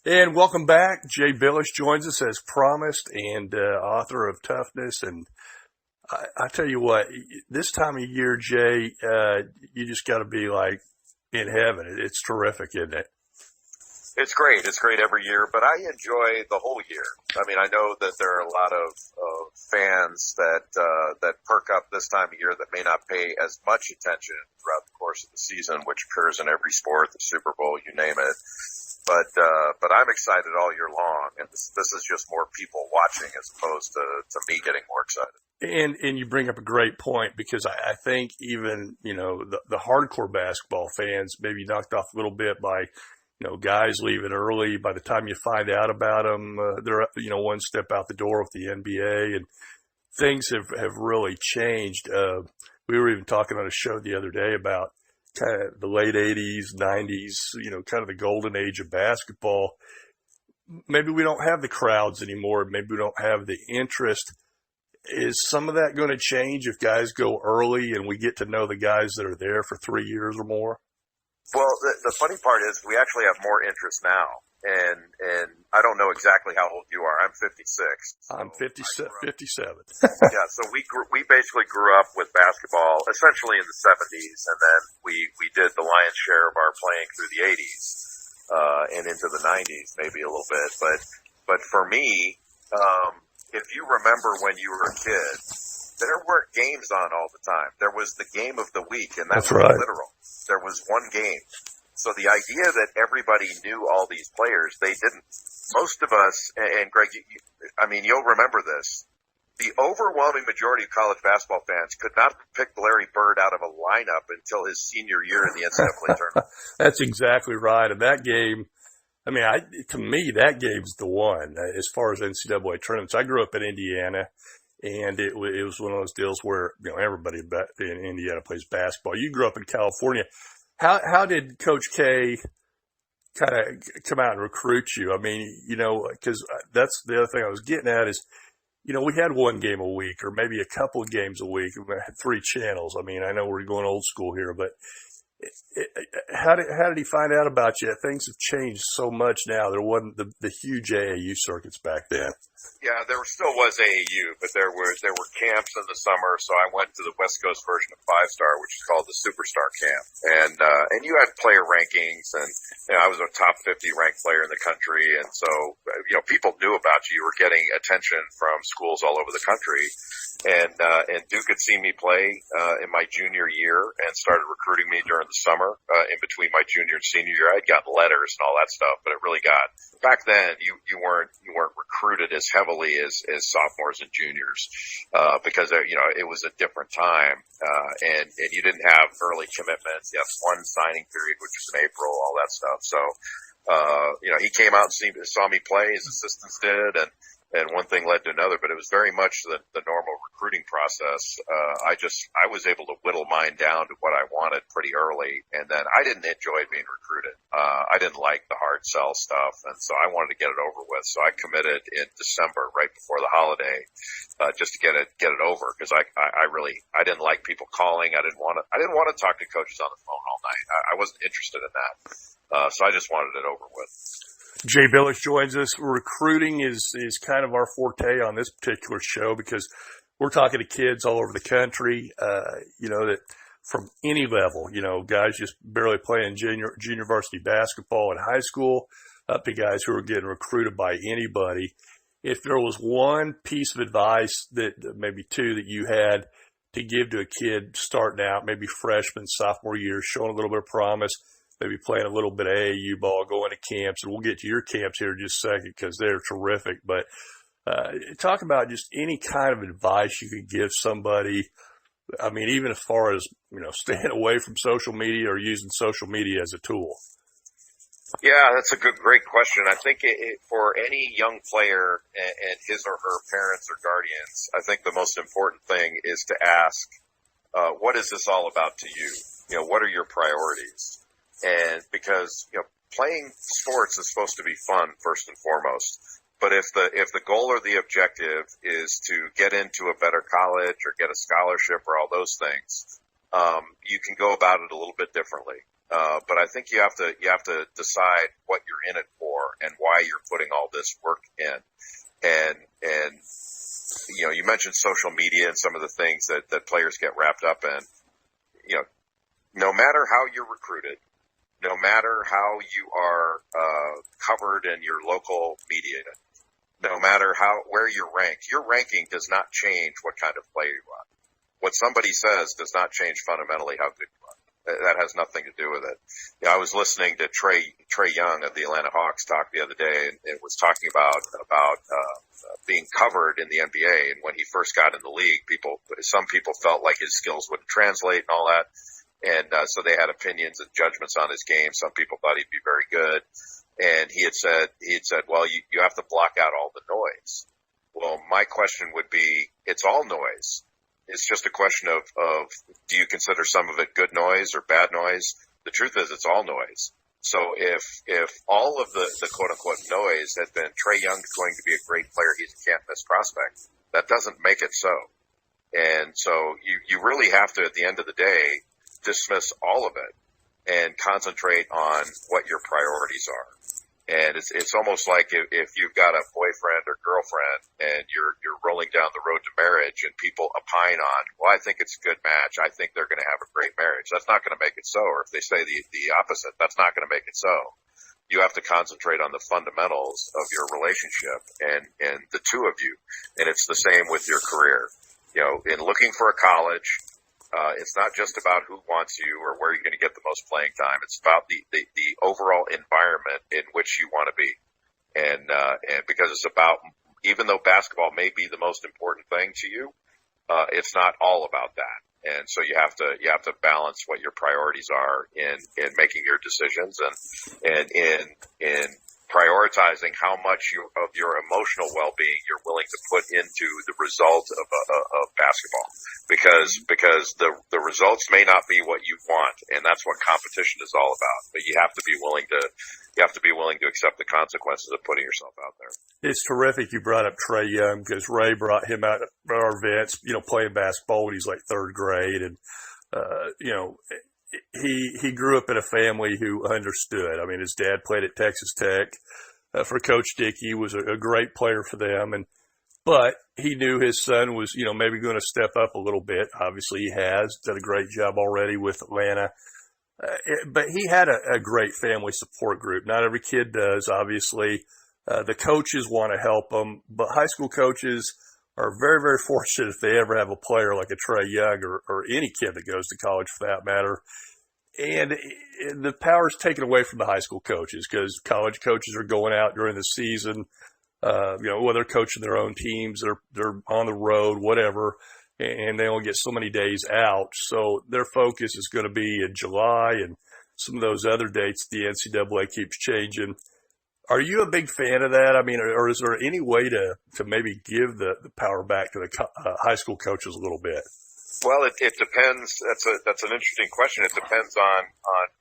And welcome back. Jay Bilas joins us as promised and author of Toughness. And I tell you what, this time of year, Jay, you just got to be like in heaven. It's terrific, isn't it? It's great. It's great every year, but I enjoy the whole year. I mean, I know that there are a lot of fans that perk up this time of year that may not pay as much attention throughout the course of the season, which occurs in every sport, the Super Bowl, you name it. But I'm excited all year long, and this is just more people watching as opposed to me getting more excited. And you bring up a great point, because I think even, the hardcore basketball fans maybe knocked off a little bit by, guys leaving early. By the time you find out about them, they're, one step out the door with the NBA, and things have really changed. We were even talking on a show the other day about kind of the late 80s, 90s, kind of the golden age of basketball. Maybe we don't have the crowds anymore. Maybe we don't have the interest. Is some of that going to change if guys go early and we get to know the guys that are there for 3 years or more? Well, the funny part is we actually have more interest now. And I don't know exactly how old you are. I'm 56. So I'm 57. Yeah, so we basically grew up with basketball essentially in the 70s, and then we did the lion's share of our playing through the 80s and into the 90s, maybe a little bit. But for me, if you remember when you were a kid, there weren't games on all the time. There was the game of the week, and that's right. Literal. There was one game. So the idea that everybody knew all these players, they didn't. Most of us, and Greg, you'll remember this, the overwhelming majority of college basketball fans could not pick Larry Bird out of a lineup until his senior year in the NCAA tournament. That's exactly right. And that game, to me, that game's the one as far as NCAA tournaments. I grew up in Indiana, and it was one of those deals where, everybody in Indiana plays basketball. You grew up in California. How did Coach K kind of come out and recruit you? Because that's the other thing I was getting at is, we had one game a week or maybe a couple of games a week. We had 3 channels. I know we're going old school here, but how did he find out about you? Things have changed so much now. There wasn't the huge AAU circuits back then. Yeah, there still was AAU, but there were camps in the summer. So I went to the West Coast version of 5-Star, which is called the Superstar Camp, and you had player rankings, and I was a top 50 ranked player in the country, and so people knew about you. You were getting attention from schools all over the country. And Duke had seen me play in my junior year and started recruiting me during the summer in between my junior and senior year. I'd gotten letters and all that stuff, but it really got back then. You weren't recruited as heavily as sophomores and juniors because it was a different time and you didn't have early commitments. You have one signing period, which was in April, all that stuff. So he came out and saw me play. His assistants did, and one thing led to another, but it was very much the normal recruiting process. I was able to whittle mine down to what I wanted pretty early, and then I didn't enjoy being recruited. I didn't like the hard sell stuff, and so I wanted to get it over with. So I committed in December, right before the holiday, just to get it over, because I didn't like people calling. I didn't want to talk to coaches on the phone all night. I wasn't interested in that. So I just wanted it over with. Jay Bilas joins us. Recruiting is kind of our forte on this particular show, because we're talking to kids all over the country, that from any level, guys just barely playing junior varsity basketball in high school, up to guys who are getting recruited by anybody. If there was one piece of advice that maybe 2 that you had to give to a kid starting out, maybe freshman, sophomore year, showing a little bit of promise, maybe playing a little bit of AAU ball, going to camps, and we'll get to your camps here in just a second because they're terrific. But talk about just any kind of advice you could give somebody. Even as far as, staying away from social media or using social media as a tool. Yeah, that's a great question. I think for any young player and his or her parents or guardians, I think the most important thing is to ask, what is this all about to you? What are your priorities? And because, playing sports is supposed to be fun first and foremost. But if the goal or the objective is to get into a better college or get a scholarship or all those things, you can go about it a little bit differently. But I think you have to decide what you're in it for and why you're putting all this work in. And you mentioned social media and some of the things that players get wrapped up in. No matter how you're recruited, no matter how you are covered in your local media, no matter where you're ranked, your ranking does not change what kind of player you are. What somebody says does not change fundamentally how good you are. That has nothing to do with it. I was listening to Trey Young of the Atlanta Hawks talk the other day, and it was talking about being covered in the NBA. And when he first got in the league, some people felt like his skills wouldn't translate and all that. And so they had opinions and judgments on his game. Some people thought he'd be very good. And he had said, well, you have to block out all the noise. Well, my question would be, it's all noise. It's just a question of do you consider some of it good noise or bad noise? The truth is it's all noise. So if all of the quote unquote noise had been Trey Young's going to be a great player, he's a can't miss prospect, that doesn't make it so. And so you really have to, at the end of the day, dismiss all of it and concentrate on what your priorities are. And it's almost like if you've got a boyfriend or girlfriend and you're rolling down the road to marriage and people opine on, well, I think it's a good match. I think they're going to have a great marriage. That's not going to make it so. Or if they say the opposite, that's not going to make it so. You have to concentrate on the fundamentals of your relationship and the two of you. And it's the same with your career. In looking for a college, it's not just about who wants you or where you're going to get the most playing time. It's about the overall environment in which you want to be. And because it's about, even though basketball may be the most important thing to you, it's not all about that. And so you have to balance what your priorities are in making your decisions and in prioritizing how much of your emotional well-being you're willing to put into the result of basketball, because the results may not be what you want, and that's what competition is all about. But you have to be willing to accept the consequences of putting yourself out there. It's terrific you brought up Trey Young, because Ray brought him out at our events, playing basketball when he's like third grade, and he grew up in a family who understood. I mean, his dad played at Texas Tech for Coach Dickey, was a great player for them, but he knew his son was, maybe going to step up a little bit. Obviously, he has done a great job already with Atlanta. But he had a great family support group. Not every kid does, obviously. The coaches want to help them, but high school coaches are very, very fortunate if they ever have a player like a Trey Young or any kid that goes to college for that matter. And the power's taken away from the high school coaches, because college coaches are going out during the season, whether they're coaching their own teams, they're on the road, whatever, and they only get so many days out. So their focus is going to be in July and some of those other dates the NCAA keeps changing. Are you a big fan of that? I mean, or is there any way to maybe give the power back to the high school coaches a little bit? Well, it depends. That's an interesting question. It depends on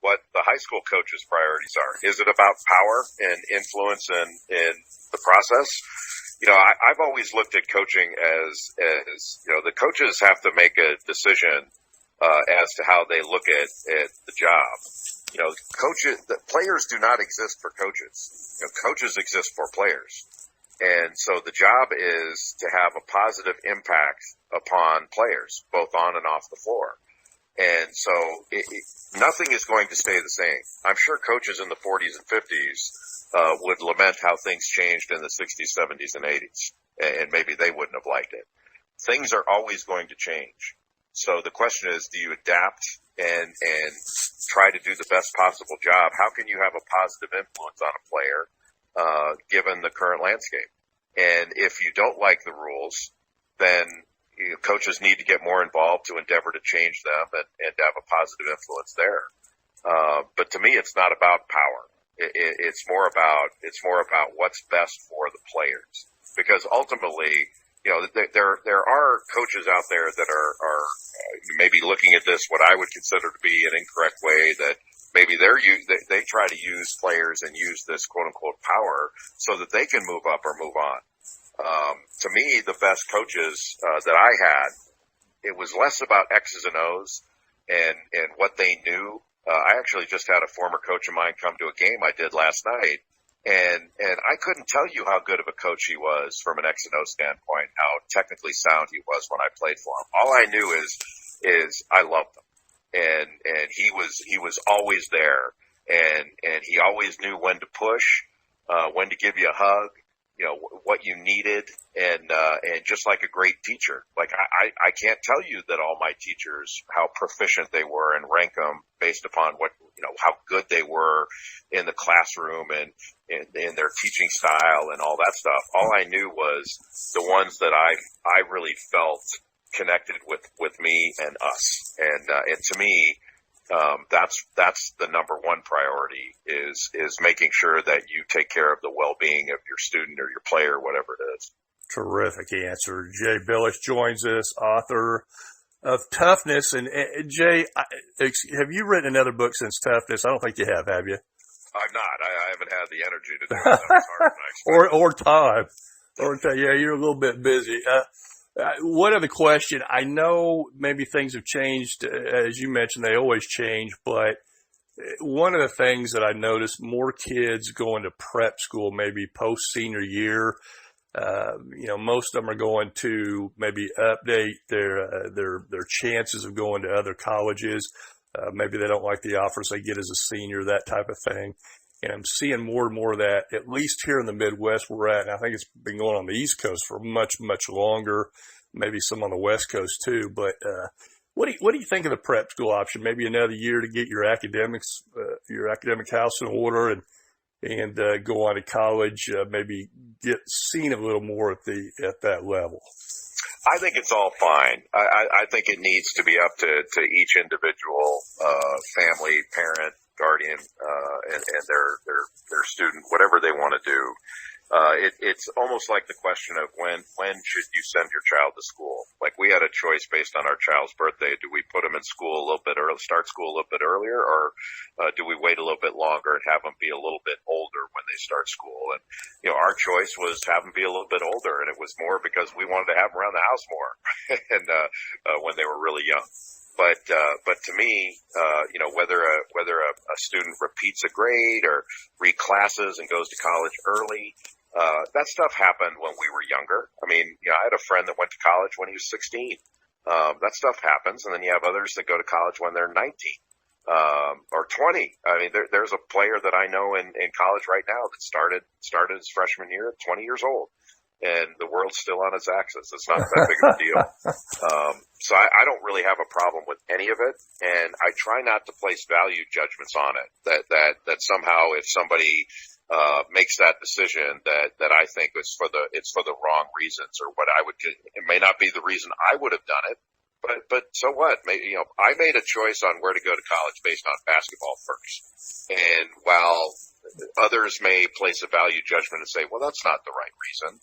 what the high school coaches' priorities are. Is it about power and influence in the process? I've always looked at coaching as the coaches have to make a decision as to how they look at the job. The players do not exist for coaches. Coaches exist for players. And so the job is to have a positive impact upon players, both on and off the floor. And so nothing is going to stay the same. I'm sure coaches in the 40s and 50s would lament how things changed in the 60s, 70s, and 80s. And maybe they wouldn't have liked it. Things are always going to change. So the question is, do you adapt and try to do the best possible job? How can you have a positive influence on a player given the current landscape? And if you don't like the rules, then coaches need to get more involved to endeavor to change them and have a positive influence there. But to me, it's not about power. It's more about what's best for the players, because ultimately, there are coaches out there that are maybe looking at this what I would consider to be an incorrect way, that maybe they try to use players and use this quote unquote power so that they can move up or move on. To me, the best coaches that I had, it was less about X's and O's and what they knew. I actually just had a former coach of mine come to a game I did last night, And I couldn't tell you how good of a coach he was from an X and O standpoint, how technically sound he was when I played for him. All I knew is I loved him, and he was always there, and he always knew when to push, when to give you a hug, you know, what you needed, and just like a great teacher. Like I can't tell you that all my teachers, how proficient they were, and rank them based upon what, you know, how good they were in the classroom and in their teaching style and all that stuff. All I knew was the ones that I really felt connected with me and us. And to me, that's the number one priority is making sure that you take care of the well-being of your student or your player, whatever it is. Terrific answer. Jay Bilas joins us, author of Toughness. And Jay, have you written another book since Toughness? I don't think you have you? I'm not. I haven't had the energy to do it. That was harder than I expected. or time. Yeah, you're a little bit busy. One other question. I know maybe things have changed. As you mentioned, they always change. But one of the things that I noticed, more kids going to prep school, maybe post-senior year. You know, most of them are going to maybe update their chances of going to other colleges. Maybe they don't like the offers they get as a senior, that type of thing. And I'm seeing more and more of that, at least here in the Midwest where we're at. And I think it's been going on the East Coast for much, much longer, maybe some on the West Coast too. But what do you think of the prep school option? Maybe another year to get your academic house in order and go on to college, maybe get seen a little more at that level. I think it's all fine. I think it needs to be up to each individual family, parent, guardian, and their student, whatever they want to do. It's almost like the question of when should you send your child to school? Like we had a choice based on our child's birthday. Do we put them in school a little bit early, start school a little bit earlier, or do we wait a little bit longer and have them be a little bit older when they start school? And, you know, our choice was have them be a little bit older, and it was more because we wanted to have them around the house more and when they were really young. But to me, you know, whether a student repeats a grade or reclasses and goes to college early, that stuff happened when we were younger. I mean, you know, I had a friend that went to college when he was 16. That stuff happens. And then you have others that go to college when they're 19, or 20. I mean, there's a player that I know in college right now that started his freshman year at 20 years old. And the world's still on its axis. It's not that big of a deal. So I don't really have a problem with any of it. And I try not to place value judgments on it that somehow if somebody makes that decision that I think it's for the wrong reasons or what I would do. It may not be the reason I would have done it, but so what? Maybe, you know, I made a choice on where to go to college based on basketball first. And while others may place a value judgment and say, well, that's not the right reason.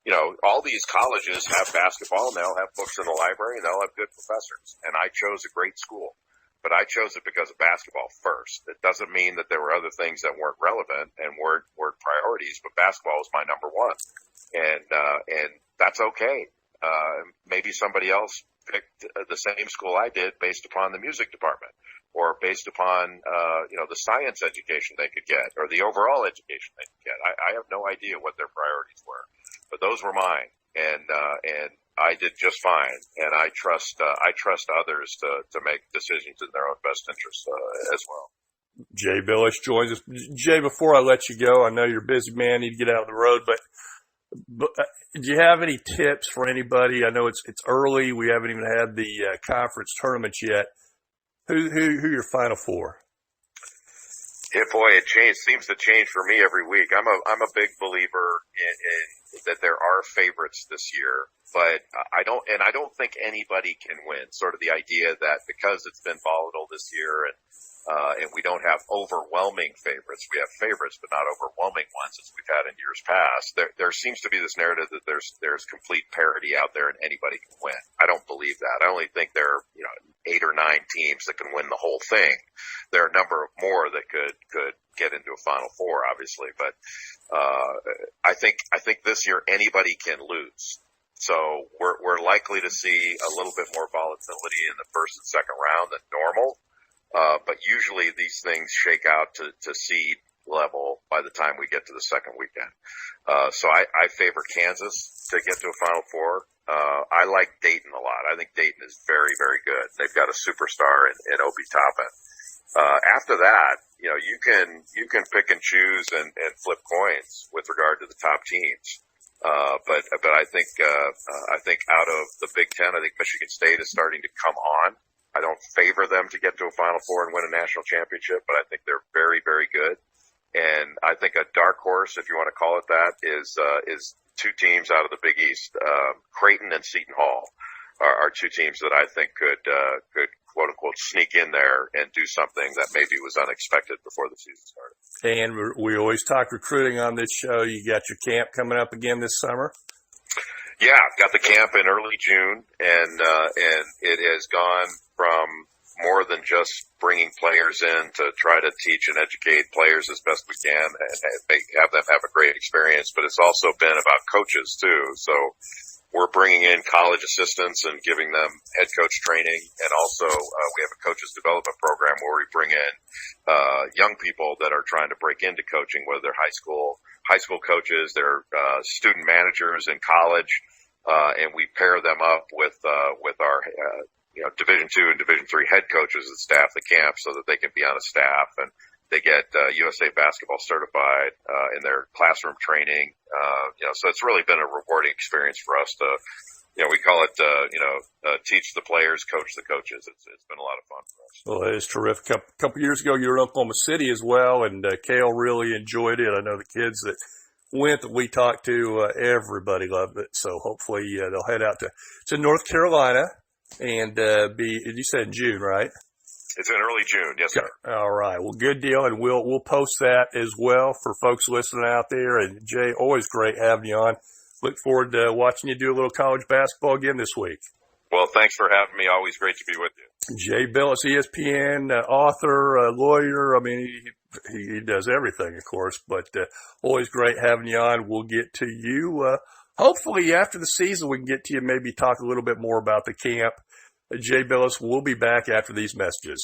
You know, all these colleges have basketball and they'll have books in the library and they'll have good professors. And I chose a great school, but I chose it because of basketball first. It doesn't mean that there were other things that weren't relevant and weren't priorities, but basketball was my number one. And that's okay. Maybe somebody else picked the same school I did based upon the music department or based upon, you know, the science education they could get or the overall education they could get. I have no idea what their priorities were. But those were mine, and I did just fine. And I trust others to make decisions in their own best interest as well. Jay Bilas joins us. Jay, before I let you go, I know you're a busy man, need to get out of the road, but do you have any tips for anybody? I know it's early. We haven't even had the conference tournaments yet. Who your Final Four? Yeah, boy, it seems to change for me every week. I'm a big believer in that there are favorites this year, but I don't think anybody can win. Sort of the idea that because it's been volatile this year and we don't have overwhelming favorites, we have favorites but not overwhelming ones as we've had in years past. There seems to be this narrative that there's complete parity out there and anybody can win. I don't believe that. I only think there are, you know, 8 or 9 teams that can win the whole thing. There are a number of more that could get into a Final Four, obviously, but I think this year anybody can lose. So we're likely to see a little bit more volatility in the first and second round than normal. But usually these things shake out to seed level by the time we get to the second weekend. So I favor Kansas to get to a Final Four. I like Dayton a lot. I think Dayton is very, very good. They've got a superstar in Obi Toppin. After that, you can pick and choose and flip coins with regard to the top teams. But I think out of the Big Ten, I think Michigan State is starting to come on. I don't favor them to get to a Final Four and win a national championship, but I think they're very, very good. And I think a dark horse, if you want to call it that, is two teams out of the Big East. Creighton and Seton Hall are two teams that I think could quote unquote sneak in there and do something that maybe was unexpected before the season started. And we always talk recruiting on this show. You got your camp coming up again this summer? Yeah, got the camp in early June, and it has gone from more than just bringing players in to try to teach and educate players as best we can and have them have a great experience, but it's also been about coaches too. So we're bringing in college assistants and giving them head coach training, and also we have a coaches development program where we bring in young people that are trying to break into coaching, whether they're high school coaches, they're student managers in college, and we pair them up with our Division II and Division III head coaches that staff the camp so that they can be on a staff, and they get USA basketball certified in their classroom training. So it's really been a rewarding experience for us to, we call it, teach the players, coach the coaches. It's been a lot of fun for us. Well, it is terrific. A couple years ago, you were in Oklahoma City as well, and Cale really enjoyed it. I know the kids that went that we talked to, everybody loved it. So hopefully they'll head out to North Carolina and you said in June, right? It's in early June, yes, sir. All right. Well, good deal, and we'll post that as well for folks listening out there. And Jay, always great having you on. Look forward to watching you do a little college basketball again this week. Well, thanks for having me. Always great to be with you. Jay Bilas, ESPN author, lawyer. I mean, he does everything, of course, but always great having you on. We'll get to you. Hopefully, after the season, we can get to you, maybe talk a little bit more about the camp. Jay Bilas will be back after these messages.